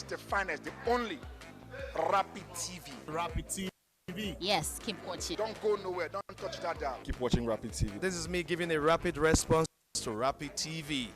best, the finest, the only Rapid TV. Rapid TV. Yes, keep watching. Don't go nowhere. Don't touch that dial. Keep watching Rapid TV. This is me giving a rapid response to Rapid TV.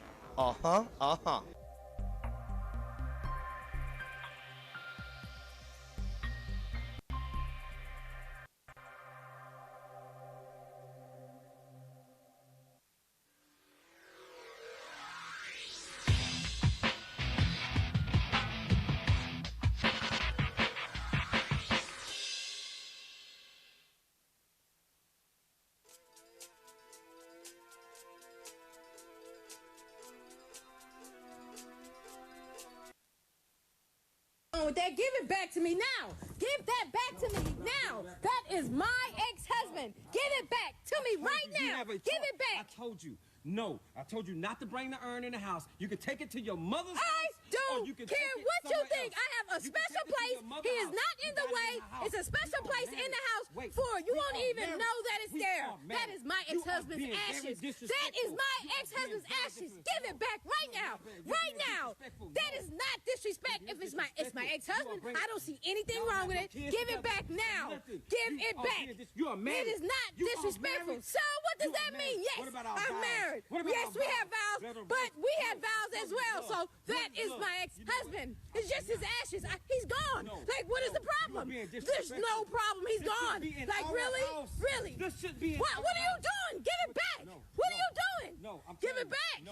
With that, give it back to me now. Give that back to me now. That is my ex-husband. Give it back to me right now. Give it back. I told you. No, I told you not to bring the urn in the house. You can take it to your mother's house. I don't care what you think. I have a special place. He is not in the way. It's a special place in the house for you. Won't even know that it's there. That is my ex-husband's ashes. That is my ex-husband's ashes. Give it back right now. Right now. That is not disrespect. If it's my ex-husband, I don't see anything wrong with it. Give it back now. Give it back. It is not disrespectful. So what does that mean? Yes, I'm married. Yes, we have vows, but we had vows as well. So that is my ex-husband. It's just his ashes. He's gone. Like, what is the problem? There's no problem. He's gone. Like, really? Really? What are you doing? Give it back. What are you doing? Give it back.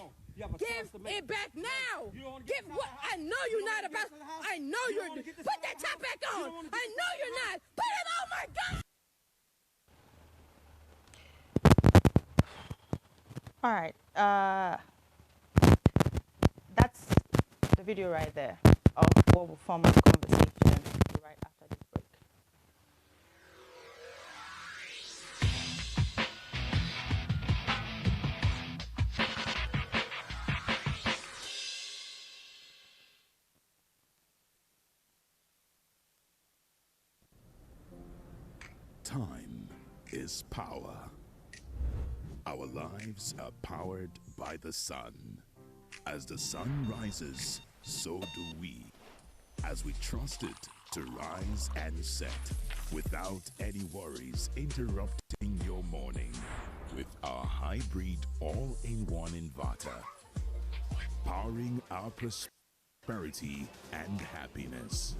Give it back now. Give what? I know you're not about. I know you're. Put that top back on. I know you're not. Put it. Oh my God. All right, that's the video right there of what will form our conversation right after this break. Time is power. Our lives are powered by the sun. As the sun rises, so do we. As we trust it to rise and set without any worries interrupting your morning with our hybrid all-in-one inverter, powering our prosperity and happiness.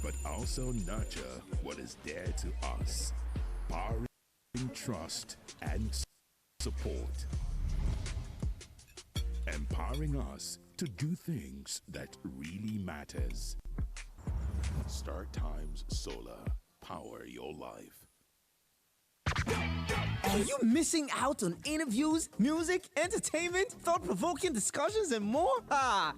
But also nurture what is dear to us, powering trust and support, empowering us to do things that really matters. Start Times Solar, power your life. Are you missing out on interviews, music, entertainment, thought-provoking discussions, and more?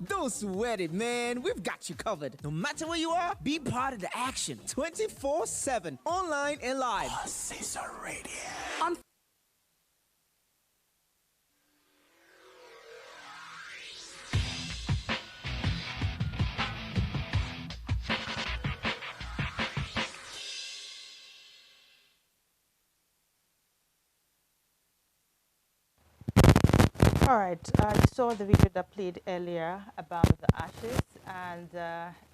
Don't sweat it, man. We've got you covered. No matter where you are, be part of the action 24/7, online and live. Caesar Radio. All right, you saw the video that played earlier about the ashes, and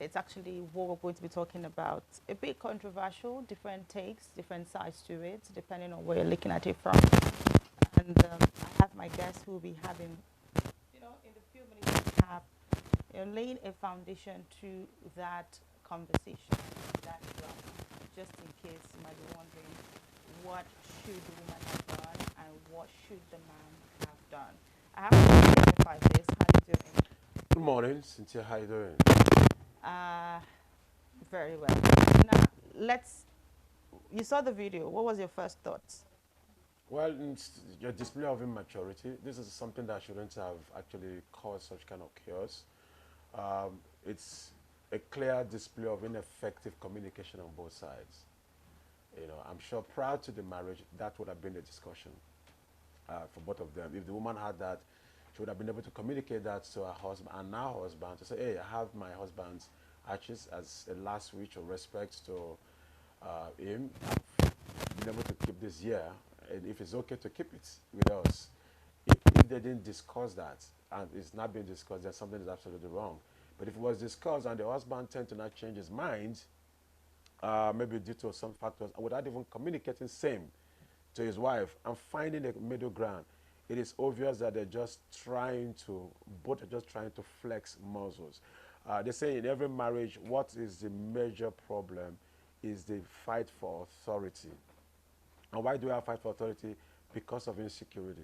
it's actually what we're going to be talking about. A bit controversial, different takes, different sides to it, depending on where you're looking at it from. And I have my guests who will be having, in the few minutes we have, laying a foundation to that conversation, that just in case you might be wondering, what should the woman have done and what should the man have done? I have to clarify this. How are you doing? Good morning, Cynthia. How are you doing? Very well. Now, you saw the video. What was your first thoughts? Well, it's your display of immaturity. This is something that shouldn't have actually caused such kind of chaos. It's a clear display of ineffective communication on both sides. I'm sure prior to the marriage, that would have been a discussion for both of them. If the woman had that, she would have been able to communicate that to her husband and now husband to say, hey, I have my husband's ashes as a last wish of respect to him. is here, and if it's okay to keep it with us. If they didn't discuss that, and it's not being discussed, then something is absolutely wrong. But if it was discussed and the husband tend to not change his mind, maybe due to some factors, and without even communicating same to his wife and finding a middle ground, it is obvious that both are just trying to flex muscles. They say in every marriage, what is the major problem is the fight for authority. And why do I fight for authority? Because of insecurity.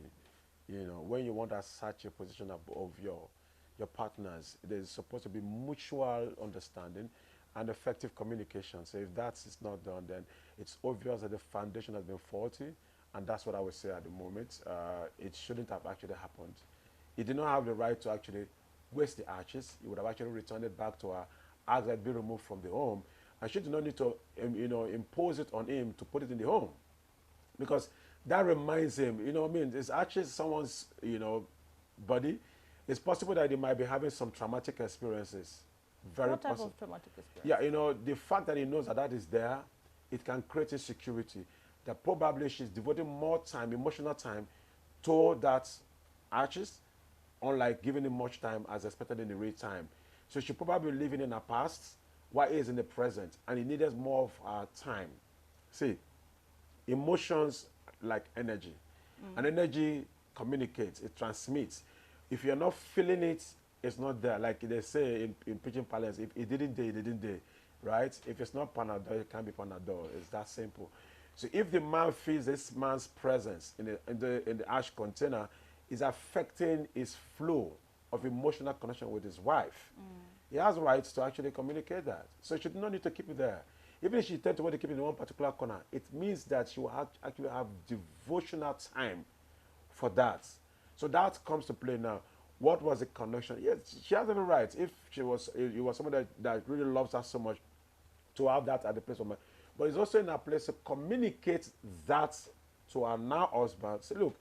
You know, when you want to assert your position of your partners, there's supposed to be mutual understanding and effective communication. So if that is not done, then it's obvious that the foundation has been faulty, and that's what I would say at the moment. It shouldn't have actually happened. He did not have the right to actually waste the ashes. He would have actually returned it back to her, asked that it be removed from the home, and she did not need to, impose it on him to put it in the home, because that reminds him, it's actually someone's, body. It's possible that they might be having some traumatic experiences. Very What type possible. of traumatic experience? Yeah, the fact that he knows that that is there, it can create insecurity. That probably she's devoting more time, emotional time, to that artist, unlike giving him much time as expected in the real time. So she probably living in her past while he is in the present, and he needed more of her time. See, emotions like energy. And energy communicates, it transmits. If you're not feeling it, it's not there. Like they say in preaching parlance, if it didn't day, it didn't day, right? If it's not Panadol, it can't be Panadol. It's that simple. So if the man feels this man's presence in the ash container is affecting his flow of emotional connection with his wife, he has rights to actually communicate that. So she should not need to keep it there. Even if she tends to want to keep it in one particular corner, it means that she will actually have devotional time for that. So that comes to play now. What was the connection? Yes, she has every right. If it was someone that really loves her so much, to have that at the place of my, but it's also in a place to communicate that to her now husband. Say, look,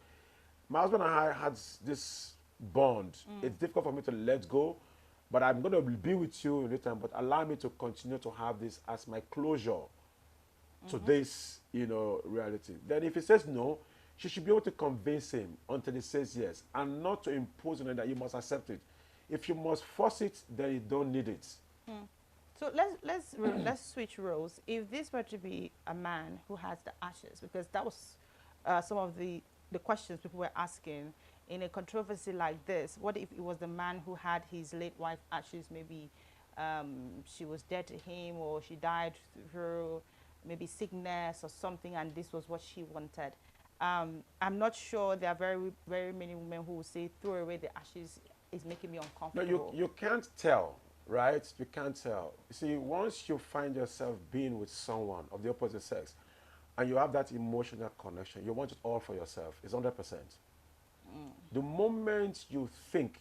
my husband and I had this bond. It's difficult for me to let go, but I'm going to be with you in return, but allow me to continue to have this as my closure to this, reality. Then if he says no, she should be able to convince him until he says yes, and not to impose on him that you must accept it. If you must force it, then you don't need it. So let's switch roles. If this were to be a man who has the ashes, because that was some of the questions people were asking in a controversy like this. What if it was the man who had his late wife ashes? Maybe she was dead to him, or she died through maybe sickness or something, and this was what she wanted. I'm not sure. There are very, very many women who will say throw away the ashes is making me uncomfortable. No, you can't tell, right? You can't tell. You see, once you find yourself being with someone of the opposite sex, and you have that emotional connection, you want it all for yourself. It's 100%. The moment you think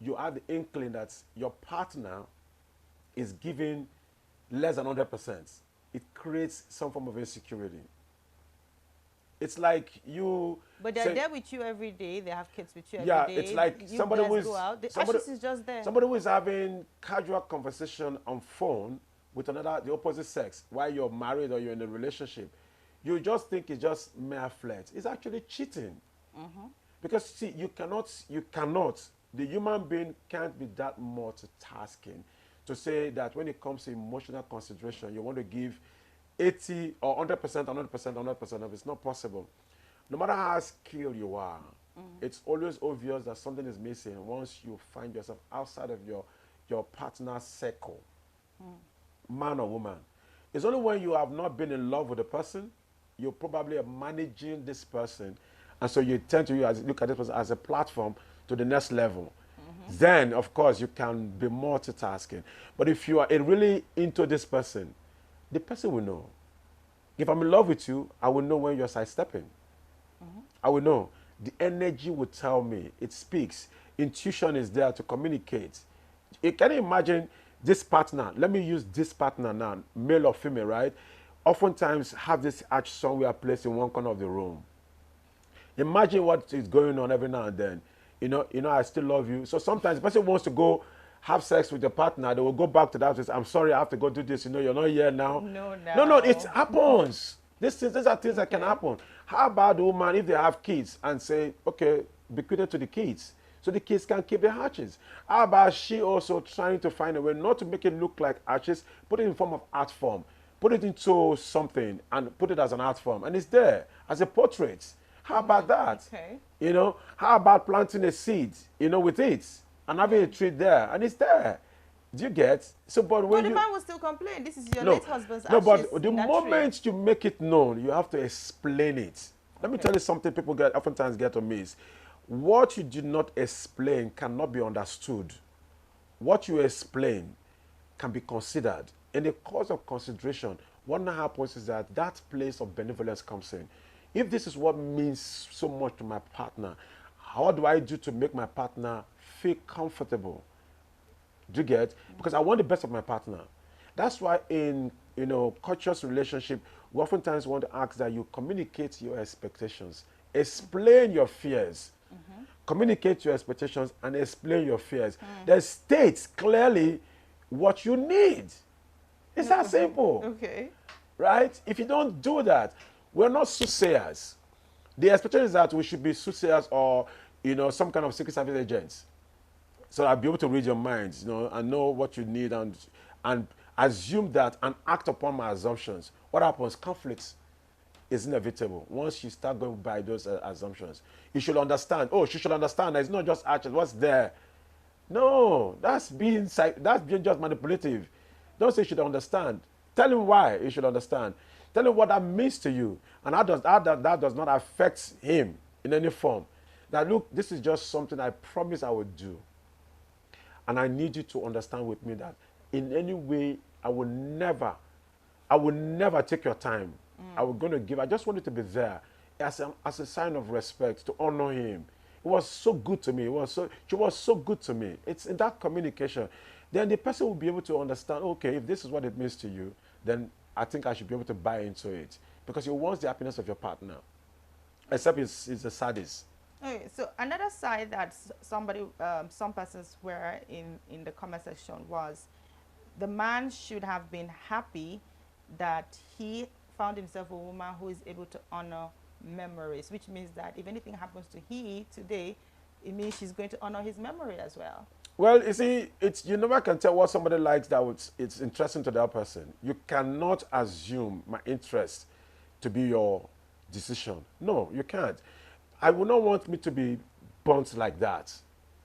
you have the inkling that your partner is giving less than 100%, it creates some form of insecurity. It's like you. But they're there with you every day. They have kids with you every day. Yeah, it's like somebody who is go out. The ashes is just there. Somebody who is having casual conversation on phone with the opposite sex while you're married or you're in a relationship. You just think it's just mere flirt. It's actually cheating. Because see, you cannot. The human being can't be that multitasking to say that when it comes to emotional consideration, you want to give 80 or 100%, 100%, 100% of it. It's not possible. No matter how skilled you are, it's always obvious that something is missing once you find yourself outside of your partner's circle, man or woman. It's only when you have not been in love with the person, you probably are managing this person, and so you tend to look at this person as a platform to the next level. Then, of course, you can be multitasking. But if you are really into this person, the person will know. If I'm in love with you, I will know when you're sidestepping. I will know. The energy will tell me. It speaks. Intuition is there to communicate. Can you imagine this partner? Let me use this partner now, male or female, right? Oftentimes have this arch somewhere placed in one corner of the room. Imagine what is going on every now and then. I still love you. So sometimes the person wants to go have sex with your partner, they will go back to that and say, I'm sorry, I have to go do this. You're not here now. No, No, it happens. These are things that can happen. How about the woman if they have kids and say, okay, bequeath it to the kids so the kids can keep their ashes? How about she also trying to find a way not to make it look like ashes, put it in form of art form, put it into something and put it as an art form, and it's there as a portrait. How about that? Okay. You know, how about planting a seed, you know, with it and having a tree there and it's there? Do you get? So, but when But the you, man will still complain. This is your late husband's no, ashes but the in that moment you make it known, you have to explain it. Let me tell you something people oftentimes get to miss. What you do not explain cannot be understood. What you explain can be considered. In the course of consideration, what now happens is that that place of benevolence comes in. If this is what means so much to my partner, how do I do to make my partner feel comfortable? Do you get? Because I want the best of my partner. That's why in, you know, conscious relationship, we oftentimes want to ask that you communicate your expectations, explain your fears, communicate your expectations and explain your fears. Then state clearly what you need. It's that simple. Okay. Right? If you don't do that, we're not soothsayers. The expectation is that we should be soothsayers or, you know, some kind of secret service agents. So I'll be able to read your minds, you know, and know what you need and assume that and act upon my assumptions. What happens? Conflicts is inevitable once you start going by those assumptions. You should understand. Oh, she should understand that it's not just actions. What's there? No, that's being just manipulative. Don't say you should understand. Tell him why you should understand. Tell him what that means to you, and that does not affect him in any form. That look, this is just something I promise I would do. And I need you to understand with me that in any way, I will never take your time. I just want you to be there as a sign of respect, to honor him. It was so good to me. She was so good to me. It's in that communication. Then the person will be able to understand, okay, if this is what it means to you, then I think I should be able to buy into it. Because you want the happiness of your partner. Except it's a sadist. Okay, so another side that some persons were in the comment section was the man should have been happy that he found himself a woman who is able to honor memories, which means that if anything happens to he today, it means she's going to honor his memory as well. Well, you see, you never can tell what somebody likes that it's interesting to that person. You cannot assume my interest to be your decision. No, you can't. I would not want me to be burnt like that.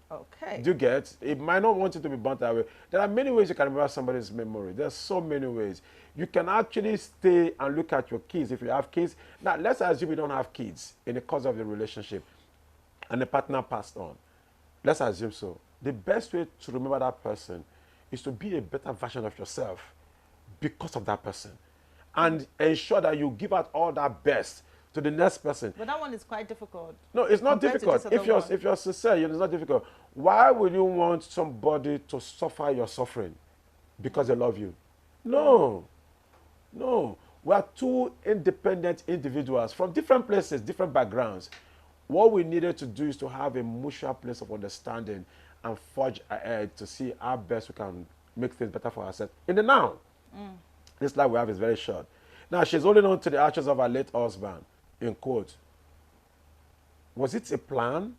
Okay. Do you get? It might not want you to be burnt that way. There are many ways you can remember somebody's memory. There's so many ways. You can actually stay and look at your kids if you have kids. Now, let's assume you don't have kids in the course of the relationship and the partner passed on. Let's assume so. The best way to remember that person is to be a better version of yourself because of that person. And ensure that you give out all that best to the next person. But that one is quite difficult. No, it's not difficult. If you're sincere, it's not difficult. Why would you want somebody to suffer your suffering because they love you? No. No. We are two independent individuals from different places, different backgrounds. What we needed to do is to have a mutual place of understanding and forge ahead to see how best we can make things better for ourselves. In the now, this life we have is very short. Now, she's holding on to the ashes of her late husband, in quote. Was it a plan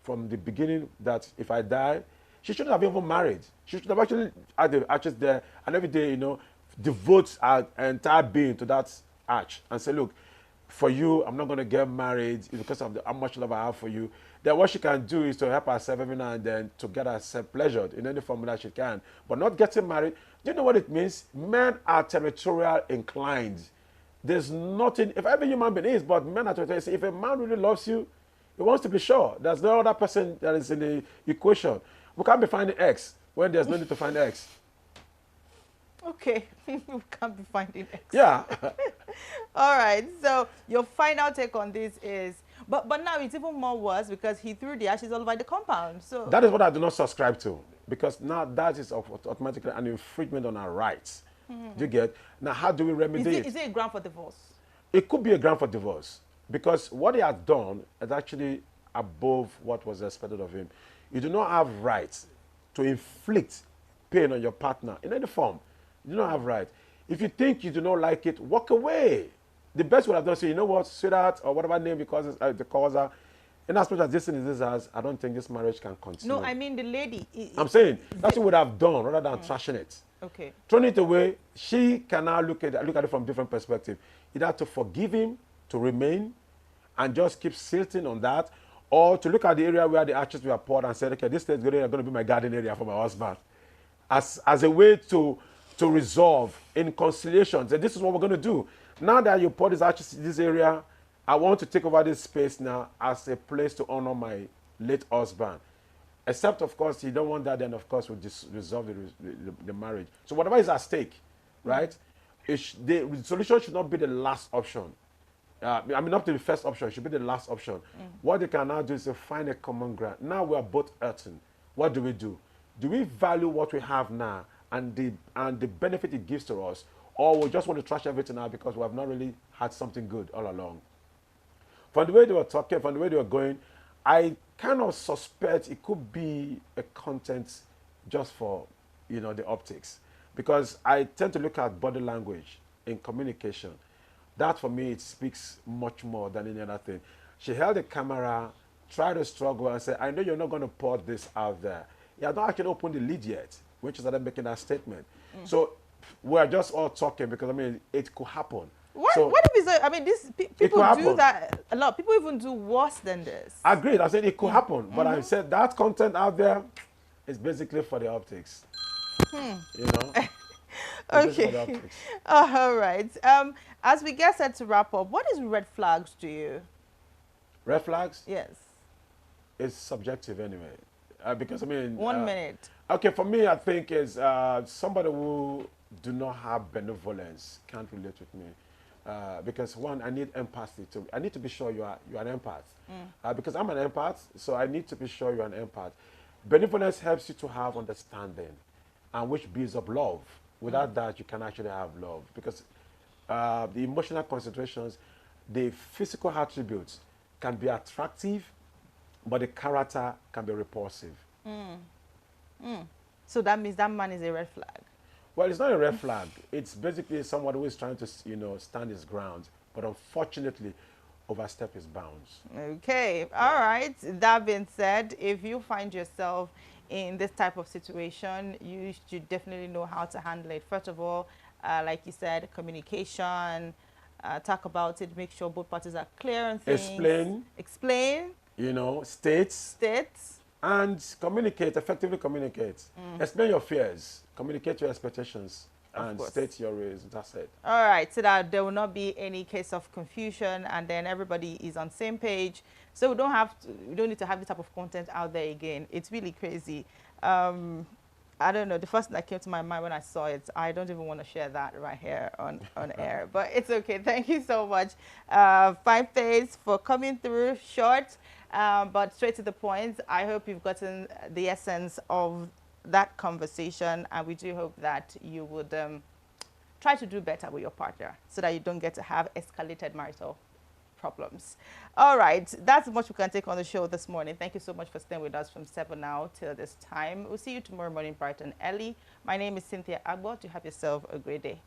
from the beginning that if I die, she shouldn't have even married. She should have actually had the ashes there and every day, you know, devote her entire being to that arch and say, look, for you, I'm not going to get married because of how much love I have for you. Then what she can do is to help herself every now and then to get herself pleasured in any form that she can. But not getting married, do you know what it means? Men are territorial inclined. There's nothing, if every human being is, but men are territorial. If a man really loves you, he wants to be sure. There's no other person that is in the equation. We can't be finding X when there's no need to find X. Okay, we can't be finding X. Yeah. All right, so your final take on this is, but now it's even more worse because he threw the ashes all over the compound. So that is what I do not subscribe to, because now that is automatically an infringement on our rights. Do you get? Now, how do we remedy it? Is it a ground for divorce? It could be a ground for divorce, because what he has done is actually above what was expected of him. You do not have rights to inflict pain on your partner in any form. You do not have right. If you think you do not like it, walk away. the best would have done, say, you know what, sweetheart, or whatever name because the causer, in as much as this is as, I don't think this marriage can continue. No, I mean the lady. I'm saying that's what would have done rather than trashing it. Okay. Throwing it away, she can now look at it from different perspective. Either to forgive him, to remain, and just keep silting on that, or to look at the area where the ashes were poured and say, okay, this is going to be my garden area for my husband, as a way to resolve in conciliation. Say, this is what we're going to do. Now that you pour these ashes in this area, I want to take over this space now as a place to honor my late husband. Except, of course, you don't want that, then, of course, we'll just resolve the marriage. So whatever is at stake, right, the solution should not be the last option. I mean, not the first option. It should be the last option. What they can now do is to find a common ground. Now we are both hurting. What do? Do we value what we have now and the benefit it gives to us, or we just want to trash everything out because we have not really had something good all along? From the way they were talking, from the way they were going, I kind of suspect it could be a content just for, the optics. Because I tend to look at body language in communication. That, for me, it speaks much more than any other thing. She held the camera, tried to struggle, and said, I know you're not going to pour this out there. You have not actually opened the lid yet, which is started making that statement. So we're just all talking because, I mean, it could happen. What if it's I mean, people do that a lot. People even do worse than this. Agreed. I said it could happen. But I said that content out there is basically for the optics. Okay. All right. As we get set to wrap up, what is red flags to you? Red flags? Yes. It's subjective anyway. Because, I mean... 1 minute. Okay, for me, I think is somebody who do not have benevolence can't relate with me. Because one, I need empathy. I need to be sure you're an empath. Because I'm an empath, so I need to be sure you're an empath. Benevolence helps you to have understanding, and which builds up love. Without that, you can actually have love. Because the emotional concentrations, the physical attributes can be attractive, but the character can be repulsive. So that means that man is a red flag. Well, it's not a red flag. It's basically someone who is trying to, stand his ground, but unfortunately, overstep his bounds. Okay. All right. That being said, if you find yourself in this type of situation, you should definitely know how to handle it. First of all, like you said, communication, talk about it, make sure both parties are clear on things. Explain. State. And communicate, effectively communicate. Explain your fears, communicate your expectations, and state your reasons. That's it. All right, so that there will not be any case of confusion, and then everybody is on the same page. So we don't need to have this type of content out there again. It's really crazy. I don't know, the first thing that came to my mind when I saw it, I don't even want to share that right here on air, but it's okay. Thank you so much, Fine Face, for coming through short, but straight to the point. I hope you've gotten the essence of that conversation, and we do hope that you would try to do better with your partner so that you don't get to have escalated marital problems. All right, that's much we can take on the show this morning. Thank you so much for staying with us from 7 now till this time. We'll see you tomorrow morning bright and early. My name is Cynthia Agbo. Do have yourself a great day.